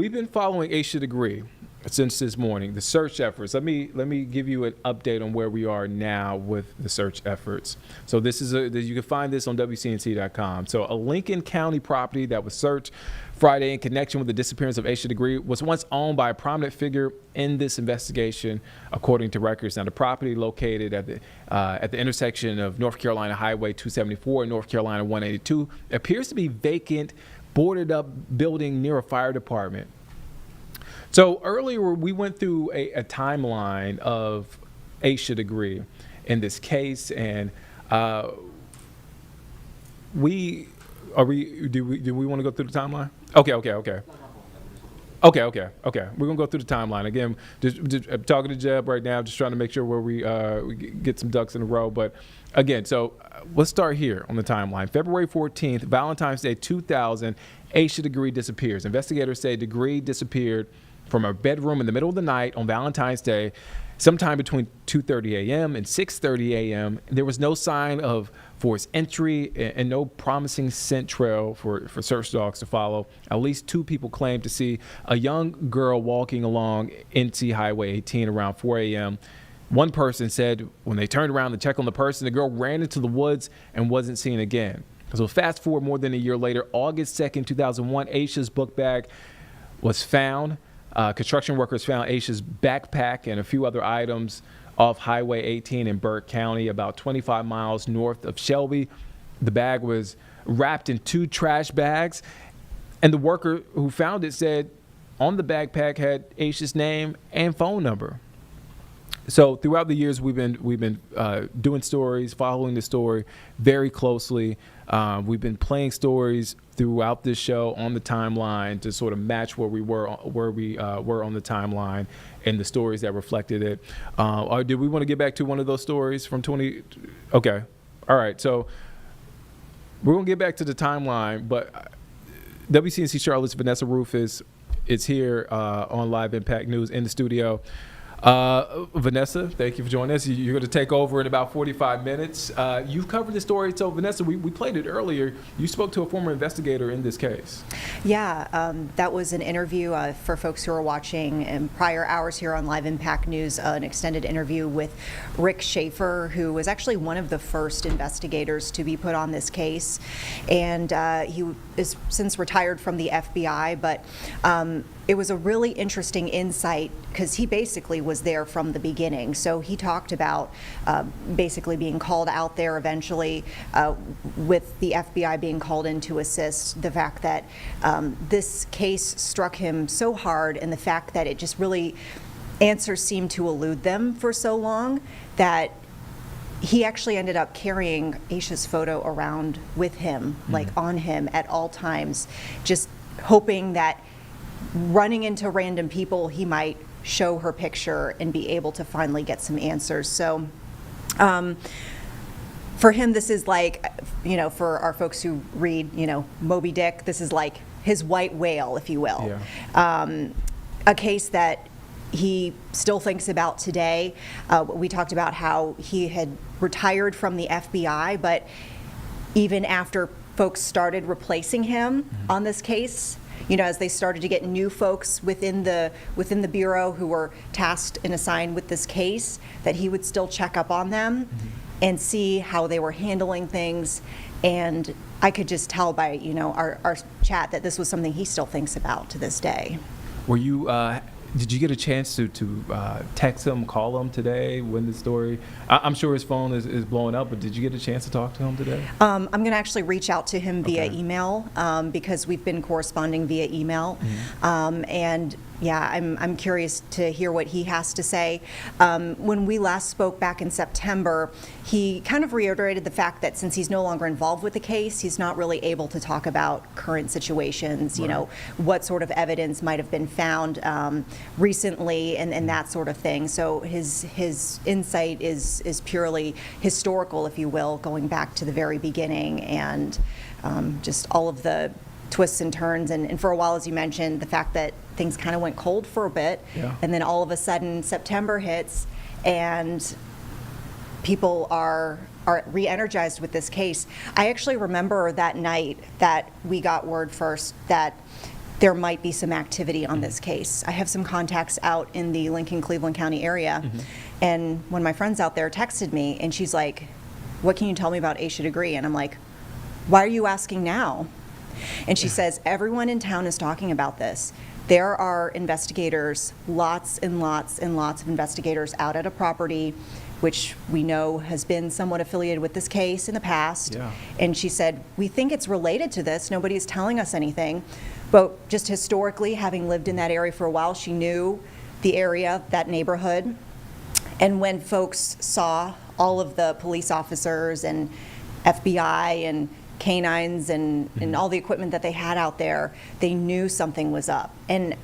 We've been following Asha Degree since this morning, the search efforts. Let me give you an update on where we are now with the search efforts. So this is you can find this on WCNC.com. So a Lincoln County property that was searched Friday in connection with the disappearance of Asha Degree was once owned by a prominent figure in this investigation, according to records. Now, the property located at the intersection of North Carolina Highway 274 and North Carolina 182 appears to be vacant, boarded up building near a fire department. So earlier we went through a timeline of Asha Degree in this case, and do we want to go through the timeline? Okay. We're gonna go through the timeline again. Just I'm talking to Jeb right now, just trying to make sure where we get some ducks in a row. But again, so let's start here on the timeline. February 14th, Valentine's Day 2000, Asha Degree disappears. Investigators say Degree disappeared from her bedroom in the middle of the night on Valentine's Day, sometime between 2:30 a.m. and 6:30 a.m. There was no sign of forced entry and no promising scent trail for search dogs to follow. At least two people claimed to see a young girl walking along NC Highway 18 around 4 a.m. One person said when they turned around to check on the person, the girl ran into the woods and wasn't seen again. So fast forward more than a year later, August 2nd, 2001, Asha's book bag was found. Construction workers found Asha's backpack and a few other items off Highway 18 in Burke County, about 25 miles north of Shelby. The bag was wrapped in 2 trash bags, and the worker who found it said on the backpack had Asha's name and phone number. So throughout the years, we've been doing stories, following the story very closely. We've been playing stories throughout this show on the timeline to sort of match where we were on the timeline and the stories that reflected it. Or did we want to get back to one of those stories from 20? Okay, all right. So we're gonna get back to the timeline, but WCNC Charlotte's Vanessa Rufus is here on Live Impact News in the studio. Vanessa, thank you for joining us. You're going to take over in about 45 minutes. You've covered the story. So, Vanessa, we played it earlier. You spoke to a former investigator in this case. Yeah, that was an interview for folks who are watching in prior hours here on Live Impact News, an extended interview with Rick Schaefer, who was actually one of the first investigators to be put on this case. And he is since retired from the FBI, but it was a really interesting insight because he basically was there from the beginning. So he talked about basically being called out there eventually with the FBI being called in to assist, the fact that this case struck him so hard and the fact that it just really, answers seemed to elude them for so long that he actually ended up carrying Asha's photo around with him, like on him at all times, just hoping that running into random people, he might show her picture and be able to finally get some answers. So for him, this is like, for our folks who read, Moby Dick, this is like his white whale, if you will. Yeah. A case that he still thinks about today. We talked about how he had retired from the FBI, but even after folks started replacing him on this case, as they started to get new folks within the Bureau who were tasked and assigned with this case, that he would still check up on them and see how they were handling things. And I could just tell by, our chat that this was something he still thinks about to this day. Were you, did you get a chance to text him, call him today when the story, I'm sure his phone is blowing up, but did you get a chance to talk to him today? I'm going to actually reach out to him via email because we've been corresponding via email. And yeah, I'm curious to hear what he has to say. When we last spoke back in September, he kind of reiterated the fact that since he's no longer involved with the case, he's not really able to talk about current situations, what sort of evidence might have been found recently and that sort of thing. So his insight is purely historical, if you will, going back to the very beginning and just all of the twists and turns. And for a while, as you mentioned, the fact that things kind of went cold for a bit, and then all of a sudden September hits and people are re-energized with this case. I actually remember that night that we got word first that there might be some activity on this case. I have some contacts out in the Lincoln, Cleveland County area, and one of my friends out there texted me, and she's like, what can you tell me about Asha Degree? And I'm like, why are you asking now? And she says, everyone in town is talking about this. There are investigators, lots and lots and lots of investigators out at a property, which we know has been somewhat affiliated with this case in the past. Yeah. And she said, we think it's related to this. Nobody's telling us anything. But just historically, having lived in that area for a while, she knew the area, that neighborhood. And when folks saw all of the police officers and FBI and canines and all the equipment that they had out there, they knew something was up. And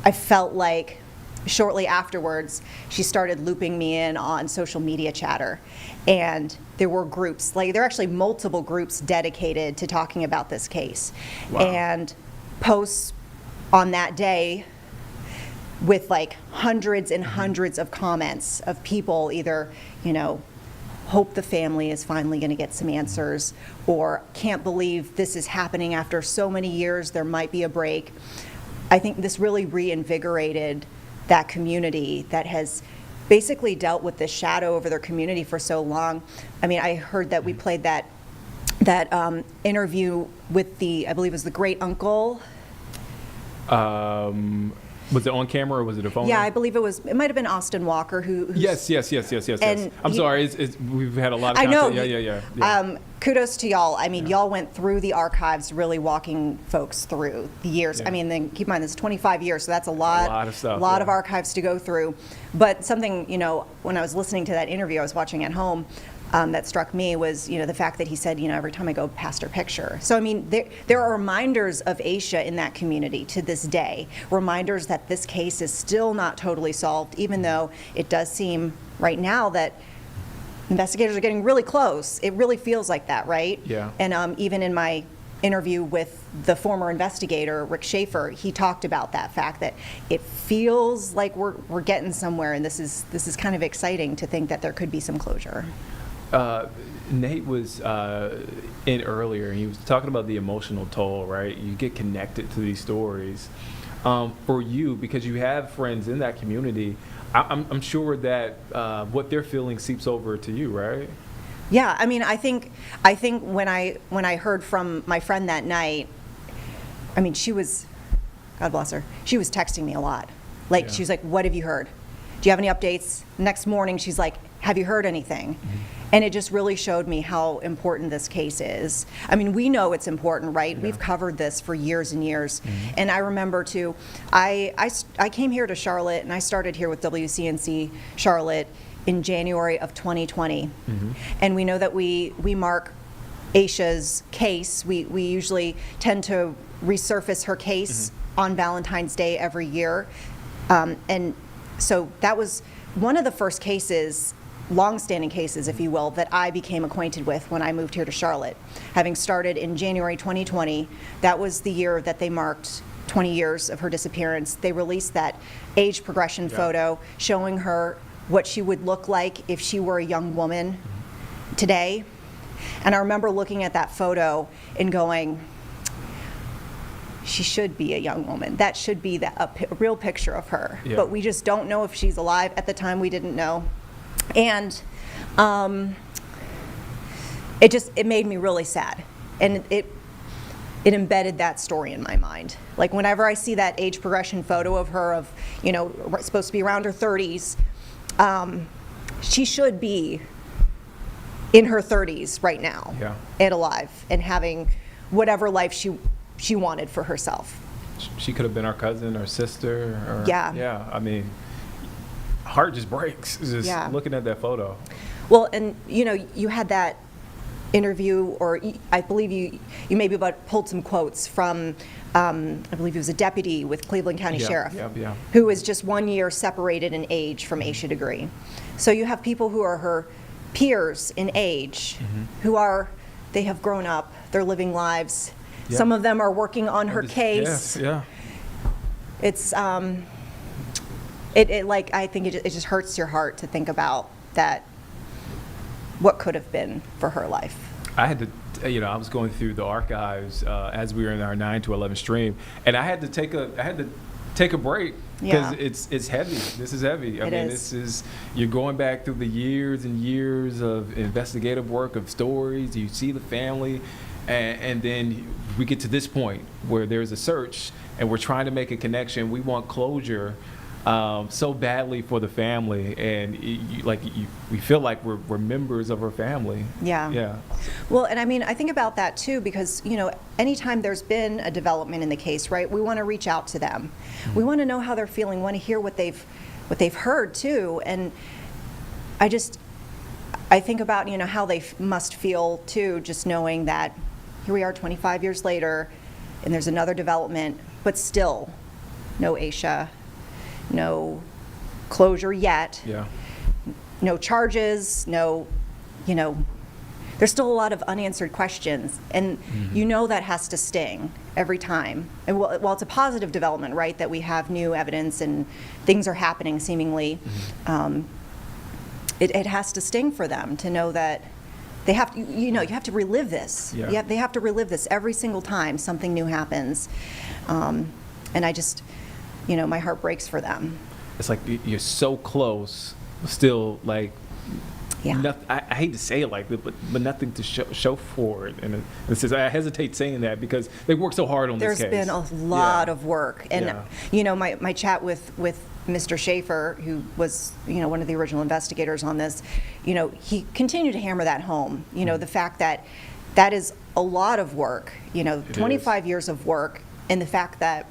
I felt like shortly afterwards, she started looping me in on social media chatter. And there were groups, like there are actually multiple groups dedicated to talking about this case. Wow. And posts on that day with like hundreds and hundreds of comments of people either, hope the family is finally going to get some answers, or can't believe this is happening after so many years, there might be a break. I think this really reinvigorated that community that has basically dealt with this shadow over their community for so long. I mean, I heard that we played that interview with I believe it was the great uncle. Was it on camera or was it a phone? Yeah, I believe it might have been Austin Walker Yes. And I'm sorry, we've had a lot of content. I know. Yeah. Kudos to y'all. I mean, y'all went through the archives, really walking folks through the years. Yeah. I mean, then keep in mind, this is 25 years, so that's a lot of stuff, of archives to go through. But something, when I was listening to that interview I was watching at home, that struck me was, the fact that he said, every time I go past her picture. So, I mean, there are reminders of Asha in that community to this day, reminders that this case is still not totally solved, even though it does seem right now that investigators are getting really close. It really feels like that, right? Yeah. And even in my interview with the former investigator, Rick Schaefer, he talked about that fact that it feels like we're getting somewhere, and this is kind of exciting to think that there could be some closure. Nate was in earlier, and he was talking about the emotional toll, right? You get connected to these stories. For you, because you have friends in that community, I'm sure that what they're feeling seeps over to you, right? Yeah, I mean, I think when I heard from my friend that night, I mean, she was, God bless her, she was texting me a lot. Like, she was like, what have you heard? Do you have any updates? Next morning, she's like, have you heard anything? And it just really showed me how important this case is. I mean, we know it's important, right? Yeah. We've covered this for years and years. And I remember, too, I came here to Charlotte, and I started here with WCNC Charlotte in January of 2020. And we know that we mark Asha's case. We usually tend to resurface her case on Valentine's Day every year. And so that was one of the first cases, long-standing cases, if you will, that I became acquainted with when I moved here to Charlotte. Having started in January 2020, that was the year that they marked 20 years of her disappearance. They released that age progression photo showing her what she would look like if she were a young woman today. And I remember looking at that photo and going, she should be a young woman. That should be a real picture of her. Yeah. But we just don't know if she's alive. At the time, we didn't know. And it made me really sad. And it embedded that story in my mind. Like, whenever I see that age progression photo of her supposed to be around her 30s, she should be in her 30s right now, and alive, and having whatever life she wanted for herself. She could have been our cousin or sister. Or, Yeah. I mean, heart just breaks just looking at that photo. Well, and you had that interview, or I believe you maybe pulled some quotes from, I believe he was a deputy with Cleveland County Sheriff, who was just 1 year separated in age from Asha Degree. So you have people who are her peers in age, they have grown up, they're living lives. Yeah. Some of them are working on her case. Yes, yeah. It's I think it just hurts your heart to think about that, what could have been for her life. I had to I was going through the archives as we were in our 9 to 11 stream, and I had to take a break because it's heavy. This is heavy. I mean, this is, you're going back through the years and years of investigative work, of stories. You see the family, and then we get to this point where there's a search, and we're trying to make a connection. We want closure so badly for the family, and we feel like we're members of our family. Yeah. Well, and I mean, I think about that too, because anytime there's been a development in the case, right, we want to reach out to them. Mm-hmm. We want to know how they're feeling, want to hear what they've heard too, and I think about how they must feel too, just knowing that here we are 25 years later, and there's another development, but still no Asha. No closure yet. Yeah. No charges. No, there's still a lot of unanswered questions, and that has to sting every time. And while it's a positive development, right, that we have new evidence and things are happening seemingly, it has to sting for them to know that they have to, you have to relive this. Yeah. They have to relive this every single time something new happens, and I just. My heart breaks for them. It's like you're so close, still like, nothing, I hate to say it like this, but nothing to show for it. And I hesitate saying that because they worked so hard on this case. There's been a lot of work. And, my chat with Mr. Schaefer, who was, one of the original investigators on this, he continued to hammer that home. The fact that is a lot of work, 25 years of work, and the fact that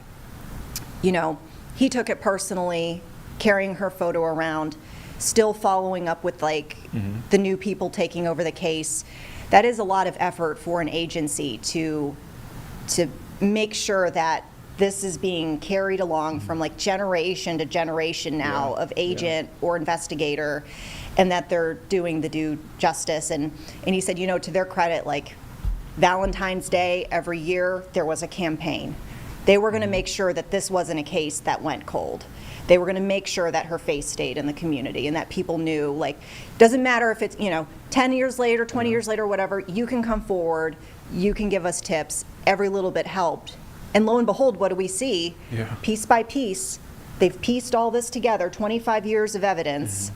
he took it personally, carrying her photo around, still following up with the new people taking over the case. That is a lot of effort for an agency to make sure that this is being carried along from generation to generation now of agent or investigator, and that they're doing the due justice. And he said, to their credit, Valentine's Day every year there was a campaign. They were going to make sure that this wasn't a case that went cold. They were going to make sure that her face stayed in the community and that people knew, doesn't matter if it's, 10 years later, 20 years later, whatever, you can come forward, you can give us tips. Every little bit helped. And lo and behold, what do we see? Piece by piece, they've pieced all this together, 25 years of evidence,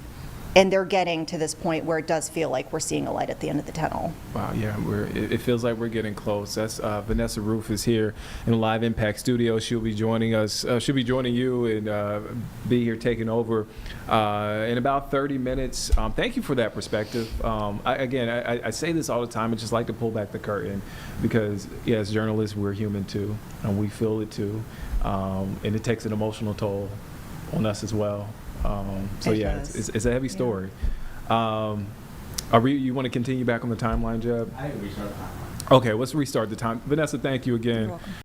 and they're getting to this point where it does feel like we're seeing a light at the end of the tunnel. Wow, yeah, it feels like we're getting close. That's Vanessa Roof is here in the Live Impact studio. She'll be joining us. She'll be joining you and be here taking over in about 30 minutes. Thank you for that perspective. I say this all the time. I just like to pull back the curtain because, as journalists, we're human too, and we feel it too, and it takes an emotional toll on us as well. It's a heavy story. You want to continue back on the timeline, Jeb? I think we restart the timeline. Okay, let's restart the time. Vanessa, thank you again. You're welcome.